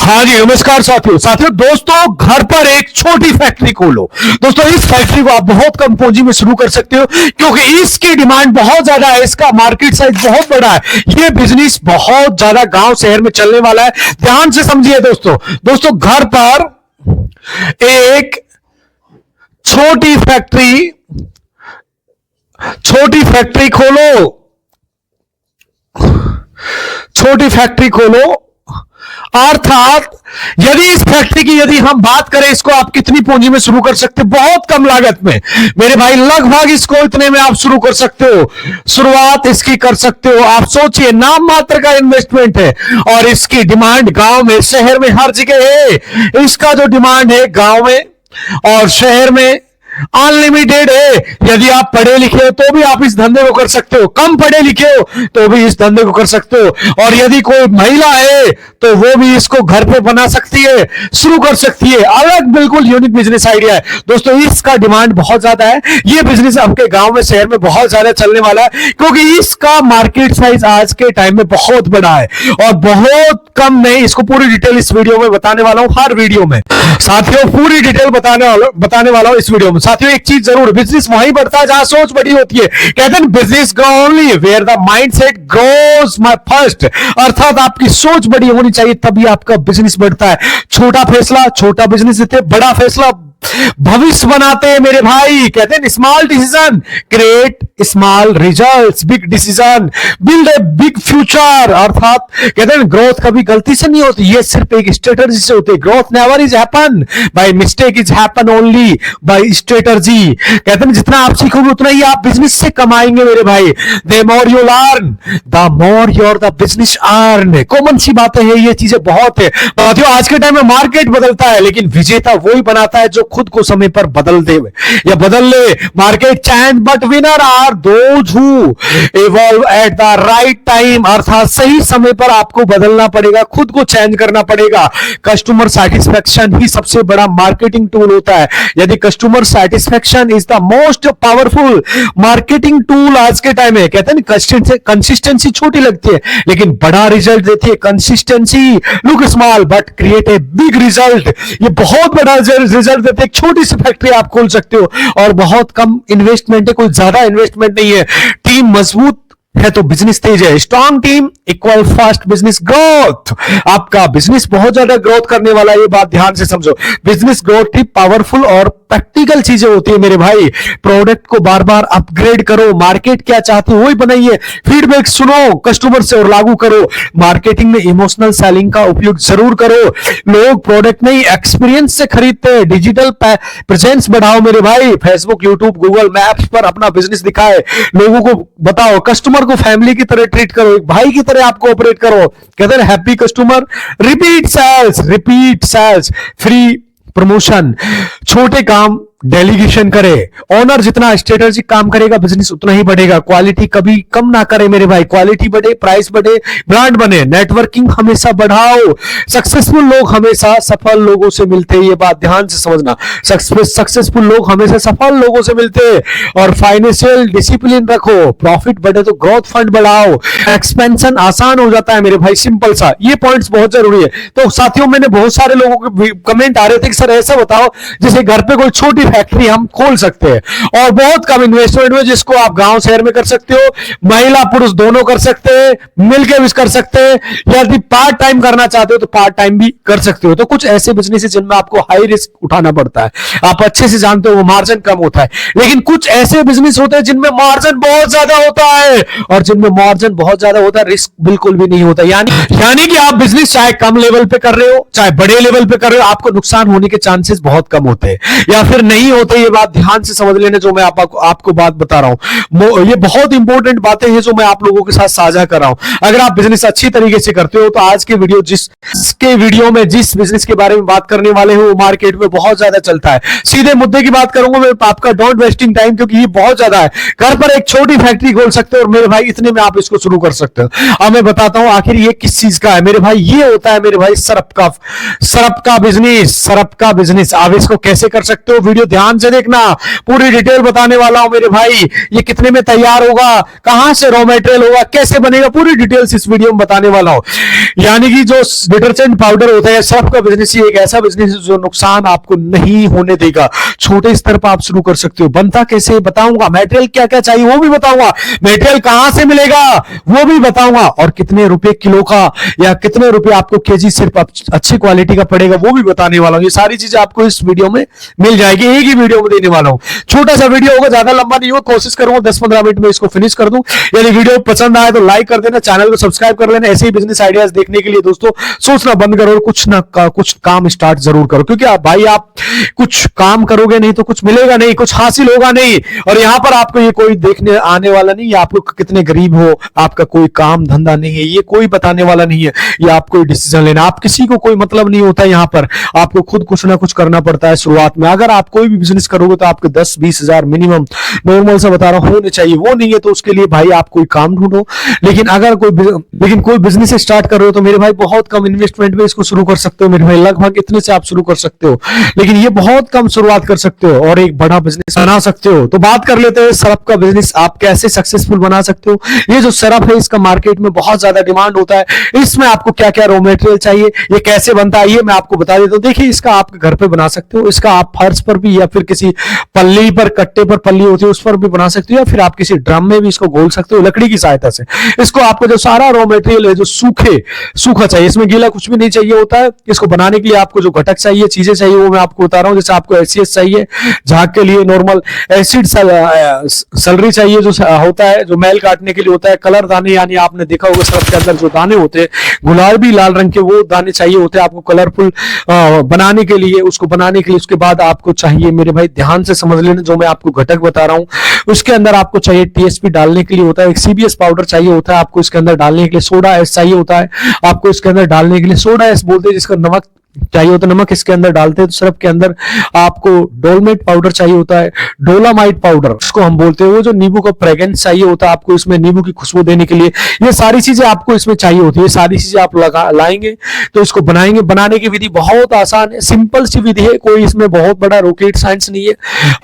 हाँ जी, नमस्कार साथियों। दोस्तों, घर पर एक छोटी फैक्ट्री खोलो। दोस्तों, इस फैक्ट्री को आप बहुत कम पूंजी में शुरू कर सकते हो क्योंकि इसकी डिमांड बहुत ज्यादा है, इसका मार्केट साइज बहुत बड़ा है। ये बिजनेस बहुत ज्यादा गांव शहर में चलने वाला है। ध्यान से समझिए दोस्तों, घर पर एक छोटी फैक्ट्री खोलो। अर्थात यदि इस फैक्ट्री की हम बात करें, इसको आप कितनी पूंजी में शुरू कर सकते हो? बहुत कम लागत में मेरे भाई, लगभग इसको इतने में आप शुरू कर सकते हो। शुरुआत इसकी कर सकते हो। आप सोचिए, नाम मात्र का इन्वेस्टमेंट है और इसकी डिमांड गांव में शहर में हर जगह है। इसका जो डिमांड है गांव में और शहर में अनलिमिटेड है। यदि आप पढ़े लिखे हो तो भी आप इस धंधे को कर सकते हो, कम पढ़े लिखे हो तो भी इस धंधे को कर सकते हो, और यदि कोई महिला है तो वो भी इसको घर पे बना सकती है, शुरू कर सकती है। अलग बिल्कुल यूनिक बिजनेस आइडिया है दोस्तों। इसका डिमांड बहुत ज्यादा है। ये बिजनेस आपके गांव में शहर में बहुत ज्यादा चलने वाला है क्योंकि इसका मार्केट साइज आज के टाइम में बहुत बड़ा है और बहुत कम नहीं। इसको पूरी डिटेल इस वीडियो में बताने वाला हूं, हर वीडियो में साथियों पूरी डिटेल बताने वाला हूं इस वीडियो में। साथियों, एक चीज जरूर, बिजनेस वहीं बढ़ता है जहां सोच बड़ी होती है। कहते हैं business grow only where the mindset grows my first. अर्थात आपकी सोच बड़ी होनी चाहिए तभी आपका बिजनेस बढ़ता है। छोटा फैसला छोटा बिजनेस देते, बड़ा फैसला भविष्य बनाते हैं मेरे भाई। कहते हैं small decision create small results, big decision build a big future. अर्थात कहते हैं ग्रोथ कभी गलती से नहीं होती, ये सिर्फ एक स्ट्रेटजी से होती है। Growth never is happen by mistake, is happen only by strategy. कहते हैं जितना आप सीखोगे उतना ही आप बिजनेस से कमाएंगे मेरे भाई। The more you learn the more your the business earn. Common सी बातें हैं, ये चीजें बहुत है। आज के टाइम में मार्केट बदलता है लेकिन विजेता वही बनाता है जो खुद को समय पर बदल दे या बदल ले। Market change but winner are those who evolve at the right time. अर्थात सही समय पर आपको बदलना पड़ेगा, खुद को चेंज करना पड़ेगा। कस्टमर सेटिस्फेक्शन ही सबसे बड़ा मार्केटिंग टूल होता है। यदि customer satisfaction is the most powerful marketing tool आज के टाइम में। कहते हैं कंसिस्टेंसी छोटी लगती है लेकिन बड़ा रिजल्ट देती है। Consistency look small but create a big result. ये बहुत बड़ा रिजल्ट देते। एक छोटी सी फैक्ट्री आप खोल सकते हो और बहुत कम इन्वेस्टमेंट है, कोई ज्यादा इन्वेस्टमेंट नहीं है। टीम मजबूत है तो बिजनेस तेज है। Strong team equal fast business growth. आपका बिजनेस बहुत ज्यादा ग्रोथ करने वाला है, ये बात ध्यान से समझो। बिजनेस ग्रोथ ही पावरफुल और प्रैक्टिकल चीजें होती है मेरे भाई। प्रोडक्ट को बार बार अपग्रेड करो, मार्केट क्या चाहती है वही बनाइए, फीडबैक सुनो कस्टमर से और लागू करो। मार्केटिंग में इमोशनल सेलिंग का उपयोग जरूर करो। लोग प्रोडक्ट नहीं एक्सपीरियंस से खरीदते हैं। डिजिटल प्रेजेंस बढ़ाओ मेरे भाई। फेसबुक, यूट्यूब, गूगल मैप्स पर अपना बिजनेस दिखाए, लोगों को बताओ। कस्टमर को फैमिली की तरह ट्रीट करो, एक भाई की तरह आपको ऑपरेट करो। कहते हैं happy customer repeat sales, free promotion. छोटे काम डेलीगेशन करे। ओनर जितना स्ट्रेटेजिक काम करेगा बिजनेस उतना ही बढ़ेगा। क्वालिटी कभी कम ना करे मेरे भाई, क्वालिटी बढ़े, प्राइस बढ़े, ब्रांड बने। नेटवर्किंग हमेशा बढ़ाओ। सक्सेसफुल लोग हमेशा सफल लोगों से मिलते हैं, ये बात ध्यान से समझना। सक्सेसफुल लोग हमेशा सफल लोगों से मिलते हैं। और फाइनेंशियल डिसिप्लिन रखो। प्रॉफिट बढ़े तो ग्रोथ फंड बढ़ाओ। एक्सपेंशन आसान हो जाता है मेरे भाई, सिंपल सा। ये पॉइंट्स बहुत जरूरी है। तो साथियों, मैंने बहुत सारे लोगों के कमेंट आ रहे थे कि सर ऐसा बताओ जैसे घर पे कोई छोटी फैक्ट्री हम खोल सकते हैं और बहुत कम इन्वेस्टमेंट में, जिसको आप गांव शहर में कर सकते हो, महिला पुरुष दोनों कर सकते हैं, मिलकर भी कर सकते हैं। यदि पार्ट टाइम करना चाहते हो तो पार्ट टाइम भी कर सकते हो। तो कुछ ऐसे बिजनेस है जिनमें आपको हाई रिस्क उठाना पड़ता है, आप अच्छे से जानते हो, वो मार्जिन कम होता है। लेकिन कुछ ऐसे बिजनेस होते हैं जिनमें मार्जिन बहुत ज्यादा होता है और जिनमें मार्जिन बहुत ज्यादा होता है, रिस्क बिल्कुल भी नहीं होता। यानी कि आप बिजनेस चाहे कम लेवल पे कर रहे हो चाहे बड़े लेवल पे कर रहे हो, आपको नुकसान होने के चांसेस बहुत कम होते हैं या फिर नहीं होते। ये बात ध्यान से समझ लेने जो मैं आपको बात बता रहा हूं, ये बहुत इंपॉर्टेंट बातें हैं जो मैं आप लोगों के साथ साझा कर रहा हूं। अगर आप बिजनेस अच्छी तरीके से करते हो तो आज के वीडियो में जिस बिजनेस के बारे में बात करने वाले हो वो मार्केट में बहुत ज्यादा चलता है। सीधे मुद्दे की बात करूंगा मैं, आपका डोंट वेस्टिंग टाइम, क्योंकि ये बहुत ज्यादा है। घर पर एक छोटी फैक्ट्री खोल सकते हो और मेरे भाई इतने में आप इसको शुरू कर सकते हो। अब मैं बताता हूं आखिर ये किस चीज का है मेरे भाई। ये होता है मेरे भाई सरप का बिजनेस। आप इसको कैसे कर सकते हो, वीडियो वीडियो ध्यान से देखना, पूरी डिटेल बताने वाला हूं मेरे भाई। ये कितने में तैयार होगा, कहां से रॉ मटेरियल होगा, कैसे बनेगा, पूरी डिटेल्स इस वीडियो में बताने वाला हूं। यानी कि जो डिटर्जेंट पाउडर होता है, सर्फ का बिजनेस ही एक ऐसा बिजनेस है जो नुकसान आपको नहीं होने देगा। छोटे स्तर पर आप शुरू कर सकते हो। बनता कैसे बताऊंगा, मटेरियल क्या क्या चाहिए वो भी बताऊंगा, मटेरियल कहां से मिलेगा वो भी बताऊंगा, और कितने रुपए किलो का या कितने रुपए आपको केजी सिर्फ अच्छी क्वालिटी का पड़ेगा वो भी बताने वाला हूं। ये सारी चीजें आपको इस वीडियो में मिल जाएगी, एक ही वीडियो में देने वाला हूं। छोटा सा वीडियो होगा, ज्यादा लंबा नहीं होगा, कोशिश करूंगा 10-15 मिनट में इसको फिनिश कर दूं। यदि वीडियो पसंद आए तो लाइक कर देना, चैनल को सब्सक्राइब कर लेना। ऐसे ही बिजनेस आइडियाज देखने के लिए दोस्तों सोचना बंद करो, कुछ काम स्टार्ट जरूर करो, क्योंकि भाई आप कुछ काम करोगे नहीं तो कुछ मिलेगा नहीं, कुछ हासिल होगा नहीं। और यहां पर आपको ये कोई देखने आने वाला नहीं है, आप लोग कितने गरीब हो, आपका कोई काम धंधा नहीं है, ये कोई बताने वाला नहीं है। ये आपको डिसीजन लेना, आप किसी को कोई मतलब नहीं होता। यहां पर आपको खुद कुछ ना कुछ करना पड़ता है शुरुआत में। अगर आप कोई भी बिजनेस करोगे तो आपके 10-20 हजार मिनिमम, नॉर्मल से बता रहा हूं, होने चाहिए। वो नहीं है तो उसके लिए भाई आप कोई काम ढूंढो। लेकिन कोई बिजनेस स्टार्ट कर रहे हो तो मेरे भाई बहुत कम इन्वेस्टमेंट में इसको शुरू कर सकते हो मेरे भाई, लगभग इतने से आप शुरू कर सकते हो। लेकिन ये बहुत कम शुरुआत कर सकते हो और एक बड़ा बिजनेस बना सकते हो। तो बात कर लेते हैं सरफ का बिजनेस आप कैसे सक्सेसफुल बना सकते हो। ये जो सरफ है इसका मार्केट में बहुत ज्यादा डिमांड होता है। इसमें आपको क्या क्या रॉ मटेरियल चाहिए, ये कैसे बनता है, ये मैं आपको बता देता हूं। देखिए, इसका आप घर पे बना सकते हो, इसका आप फर्श पर भी या फिर किसी पल्ली पर, कट्टे पर पल्ली होती है उस पर भी बना सकते हो, या फिर आप किसी ड्रम में भी इसको घोल सकते हो लकड़ी की सहायता से। इसको आपको जो सारा रॉ मटेरियल है जो सूखा चाहिए, इसमें गीला कुछ भी नहीं चाहिए होता है। इसको बनाने के लिए आपको जो घटक चाहिए, चीजें चाहिए, वो मैं आपको बता रहा हूं। जैसे आपको एसीएस चाहिए झाग के लिए, नॉर्मल एसिड सलरी चाहिए जो होता है, जो मैल काटने के लिए होता है, कलर दाने, यानी आपने देखा होगा सरफ के अंदर जो दाने होते हैं गुलाबी लाल रंग के, वो दाने चाहिए होते हैं आपको कलरफुल बनाने के लिए। उसको बनाने के लिए उसके बाद आपको चाहिए मेरे भाई, ध्यान से समझ लेना जो मैं आपको घटक बता रहा हूं। उसके अंदर आपको चाहिए टीएसपी डालने के लिए होता है, एक सीबीएस पाउडर चाहिए होता है आपको इसके अंदर डालने के लिए, सोडा एस चाहिए होता है आपको इसके अंदर डालने के लिए, सोडा एस बोलते हैं जिसका नमक चाहिए होता है, नमक इसके अंदर डालते हैं। तो सरफ के अंदर आपको डोलमेट पाउडर चाहिए होता है, डोलामाइट पाउडर उसको हम बोलते हैं, वो जो नींबू का फ्रेग्रेंस चाहिए होता है आपको इसमें, नींबू की खुशबू देने के लिए। ये सारी चीजें आपको इसमें चाहिए होती है। ये सारी चीजें आप लाएंगे तो इसको बनाएंगे। बनाने की विधि बहुत आसान है, सिंपल सी विधि है, कोई इसमें बहुत बड़ा रॉकेट साइंस नहीं है।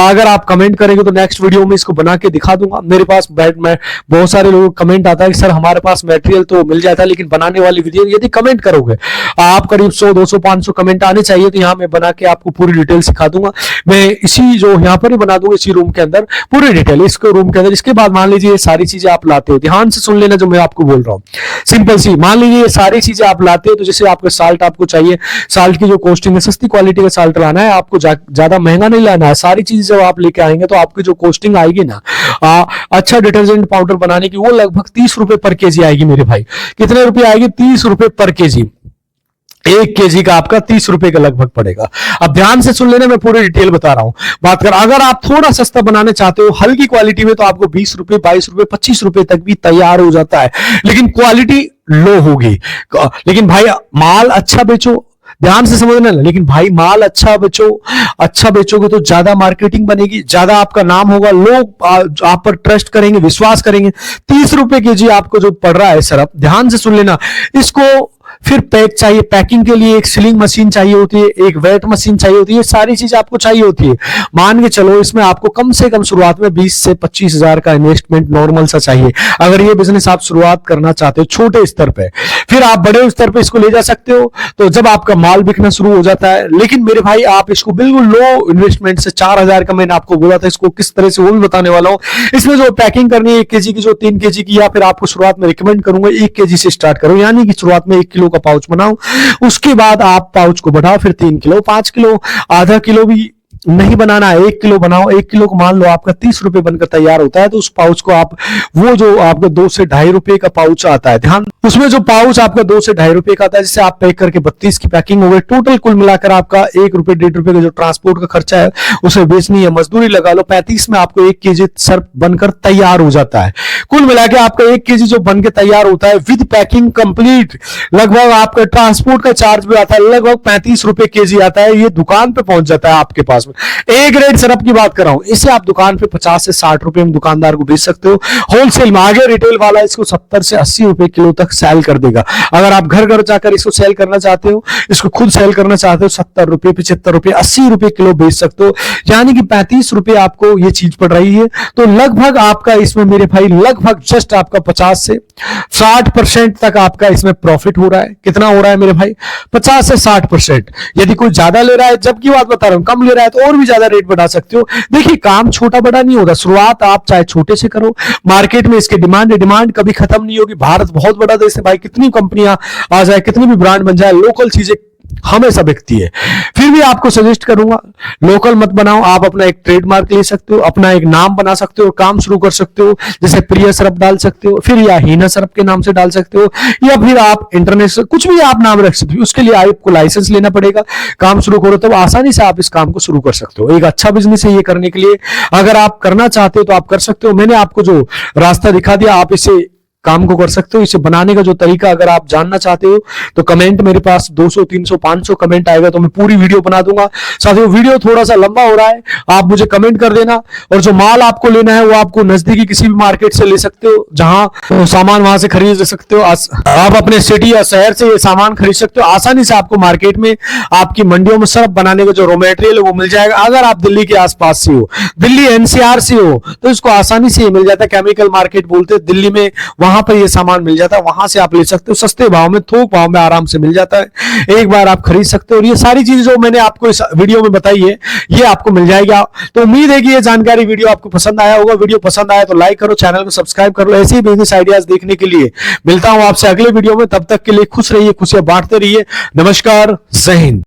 अगर आप कमेंट करेंगे तो नेक्स्ट वीडियो में इसको बना के दिखा दूंगा। मेरे पास बहुत सारे लोगों का कमेंट आता है कि सर हमारे पास मटेरियल तो मिल जाता है लेकिन बनाने वाली विधि, यदि कमेंट करोगे आप करीब 100-200-500 कमेंट आने चाहिए तो यहां मैं बना के आपको पूरी डिटेल सिखा दूंगा। मैं इसी जो यहां पर ही बना दूंगा, इसी रूम के अंदर पूरी डिटेल, इसके रूम के अंदर। इसके बाद मान लीजिए ये सारी चीजें आप लाते हो, ध्यान से सुन लेना जो मैं आपको बोल रहा हूं, सिंपल सी। मान लीजिए ये सारी चीजें आप लाते हो तो जैसे आपका साल्ट आपको चाहिए, साल्ट की जो कॉस्टिंग है, सस्ती क्वालिटी का साल्ट लाना है आपको, ज्यादा महंगा नहीं लाना है। सारी चीजें जब आप लेके आएंगे तो आपकी जो कॉस्टिंग आएगी ना अच्छा डिटर्जेंट पाउडर बनाने की, वो लगभग 30 रुपए पर केजी आएगी मेरे भाई। कितने रुपए आएगी? 30 रुपए पर केजी। 1 केजी का आपका 30 रुपए का लगभग पड़ेगा। अब ध्यान से सुन लेना, मैं पूरी डिटेल बता रहा हूं। बात कर, अगर आप थोड़ा सस्ता बनाने चाहते हो हल्की क्वालिटी में, तो आपको 20 रुपए, 22 रुपए, 25 रुपए तक भी तैयार हो जाता है, लेकिन क्वालिटी लो होगी। लेकिन भाई माल अच्छा बेचो, ध्यान से समझना। लेकिन भाई माल अच्छा बेचोगे तो ज्यादा मार्केटिंग बनेगी, ज्यादा आपका नाम होगा, लोग आप पर ट्रस्ट करेंगे, विश्वास करेंगे। 30 रुपए केजी आपको जो पड़ रहा है सरफ, ध्यान से सुन लेना। इसको फिर पैक चाहिए, पैकिंग के लिए एक सीलिंग मशीन चाहिए होती है, एक वेट मशीन चाहिए होती है, सारी चीज आपको चाहिए होती है। मान के चलो इसमें आपको कम से कम शुरुआत में 20 से 25 हजार का इन्वेस्टमेंट नॉर्मल सा चाहिए, अगर ये बिजनेस आप शुरुआत करना चाहते हो छोटे स्तर पे। फिर आप बड़े स्तर पे इसको ले जा सकते हो तो जब आपका माल बिकना शुरू हो जाता है। लेकिन मेरे भाई आप इसको बिल्कुल लो इन्वेस्टमेंट से 4000 का, मैंने आपको बोला था इसको किस तरह से, वो भी बताने वाला हूं। इसमें जो पैकिंग करनी है 1 केजी की, जो 3 केजी की, या फिर आपको शुरुआत में रिकमेंड करूंगा 1 केजी से स्टार्ट करो, यानी कि शुरुआत में 1 किलो का पाउच बनाओ, उसके बाद आप पाउच को बढ़ाओ, फिर 3 किलो, 5 किलो, आधा किलो भी नहीं बनाना है, 1 किलो बनाओ। 1 किलो को मान लो आपका 30 रुपए बनकर तैयार होता है, तो उस पाउच को आप, वो जो आपका 2 से ढाई रुपए का पाउच आता है, ध्यान, उसमें जो पाउच आपका 2 से ढाई रुपए का आता है, जिससे आप पैक करके 32 की पैकिंग हो गई। टोटल कुल मिलाकर आपका 1 रुपए 1.5 रुपए का जो ट्रांसपोर्ट का खर्चा है, उसे बेचनी है, मजदूरी लगा लो, 35 में आपको 1 केजी सर्फ बनकर तैयार हो जाता है। कुल मिला के आपका 1 केजी जो बनकर तैयार होता है विद पैकिंग कंप्लीट, लगभग आपका ट्रांसपोर्ट का चार्ज भी आता है, लगभग 35 रुपए केजी आता है। ये दुकान पे पहुंच जाता है आपके पास में। ए ग्रेड सिरप की बात कर रहा हूं, इसे आप दुकान पे 50 से 60 रुपए में दुकानदार को बेच सकते हो होलसेल में। आगे रिटेल वाला इसको 70 से 80 रुपए किलो तक सेल कर देगा। अगर आप घर घर जाकर इसको सेल करना चाहते हो, इसको खुद सेल करना चाहते हो, 70 रुपए, 75 रुपए, 80 रुपए किलो बेच सकते हो, यानी कि 35 रुपए आपको ये चीज पड़ रही है। तो लगभग आपका इसमें मेरे भाई लगभग जस्ट आपका 50 से 60% तक आपका इसमें प्रॉफिट हो रहा है। कितना हो रहा है मेरे भाई? 50 से 60%। यदि कोई ज्यादा ले रहा है, जबकि बात बता रहा हूं, कम ले रहा है तो और भी ज्यादा रेट बढ़ा सकते हो। देखिए काम छोटा बड़ा नहीं होता, शुरुआत आप चाहे छोटे से करो, मार्केट में इसके डिमांड कभी खत्म नहीं होगी। भारत बहुत बड़ा देश है भाई, कितनी कंपनियां आ जाए, कितनी भी ब्रांड बन जाए, लोकल चीजें हमेशा बिकती है। फिर भी आपको सजेस्ट करूंगा लोकल मत बनाओ, आप अपना एक ट्रेडमार्क ले सकते हो, अपना एक नाम बना सकते हो, काम शुरू कर सकते हो। जैसे प्रिय सिरप डाल सकते हो, फिर या हीना सिरप के नाम से डाल सकते हो, या फिर आप इंटरनेशनल कुछ भी आप नाम रख सकते हो। उसके लिए आपको लाइसेंस लेना पड़ेगा। काम शुरू करो तब आसानी से आप इस काम को शुरू कर सकते हो। एक अच्छा बिजनेस है ये करने के लिए। अगर आप करना चाहते हो तो आप कर सकते हो। मैंने आपको जो रास्ता दिखा दिया, आप इसे काम को कर सकते हो। इसे बनाने का जो तरीका अगर आप जानना चाहते हो तो कमेंट, मेरे पास 200 300 500 कमेंट आएगा तो मैं पूरी वीडियो बना दूंगा। साथियों वीडियो थोड़ा सा लंबा हो रहा है, आप मुझे कमेंट कर देना। और जो माल आपको लेना है वो आपको नजदीकी किसी भी मार्केट से ले सकते हो, जहां सामान वहां से खरीद सकते हो। आप अपने सिटी या शहर से ये सामान खरीद सकते हो। आसानी से आपको मार्केट में, आपकी मंडियों में सिर्फ बनाने का जो रॉ मटेरियल है वो मिल जाएगा। अगर आप दिल्ली के आसपास से हो, दिल्ली एनसीआर से हो, तो इसको आसानी से मिल जाता है। केमिकल मार्केट बोलते हैं दिल्ली में, वहां पर ये सामान मिल जाता है। वहां से आप ले सकते हो सस्ते भाव में, थोक भाव में आराम से मिल जाता है। एक बार आप खरीद सकते हो। और ये सारी चीजें जो मैंने आपको इस वीडियो में बताई है ये आपको मिल जाएगा। तो उम्मीद है कि ये जानकारी वीडियो आपको पसंद आया होगा। वीडियो पसंद आया तो लाइक करो, चैनल को सब्सक्राइब कर लो। ऐसे ही बिजनेस आइडियाज देखने के लिए मिलता हूं आपसे अगले वीडियो में। तब तक के लिए खुश रहिए, खुशियां बांटते रहिए। नमस्कार, जय हिंद।